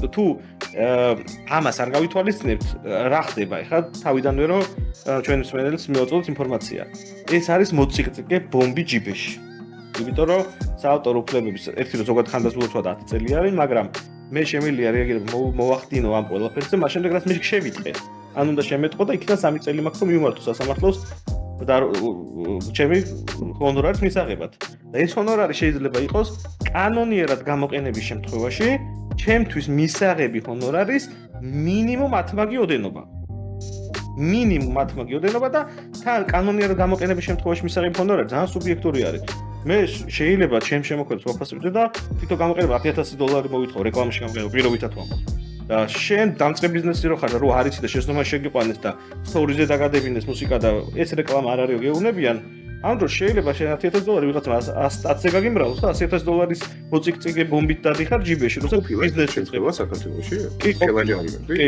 თუ ამას არ გავითვალისწინებთ, რა ხდება ახლა თავიდანვე რომ ჩვენ მსმენელს მივაწოდოთ ინფორმაცია. ეს არის მოციკწიკე ბომბი ჯიბეში. იმიტომ რომ საავტორო უფლებების ერთი რომ ზოგადად ხანდაზმულობა 10 წელი არის, მაგრამ მე შემიძლია რეაგირება მოვახდინო ამ ყველაფერზე, მას შემდეგ რაც მე შევიტყე. ან უნდა შემეტყო და იქიდან 3 წელი მაქვს რომ მივმართო სასამართლოს და ჩემი ჰონორარის მისაღებად. და ეს ჰონორარი შეიძლება იყოს კანონიერად გამოყენების შემთხვევაში, ჩემთვის მისაღები ჰონორარის მინიმუმ 10 მაგი ოდენობა. მინიმუმ 10 მაგი ოდენობა და თან კანონიერად გამოყენების შემთხვევაში მისაღები ჰონორარი ძალიან სუბიექტური არის. მე შეიძლება ჩემს შემოქმედებს ვაფასებდე და თვითონ გამოყენება $10,000 მოვითხო რეკლამაში გამოყენება პირობითად ვამბობ. და შენ დამწყე ბიზნესი რო ხარ და რო არიცი და შეცდომა შეგიყვანეს და სტორიზე დაგადებინეს მუსიკა და ეს რეკლამა არ არის გეუნებიან, ამ დროს შეიძლება შენ $10,000 ვიღაცამ 100-ზე გაგიმრავლოს და $100,000-ის მოციკწიკე ბომბით დადიხარ ჯიბეში, როცა ბიზნესი შეწყება საქართველოში? კი, ხელაჯამები. კი.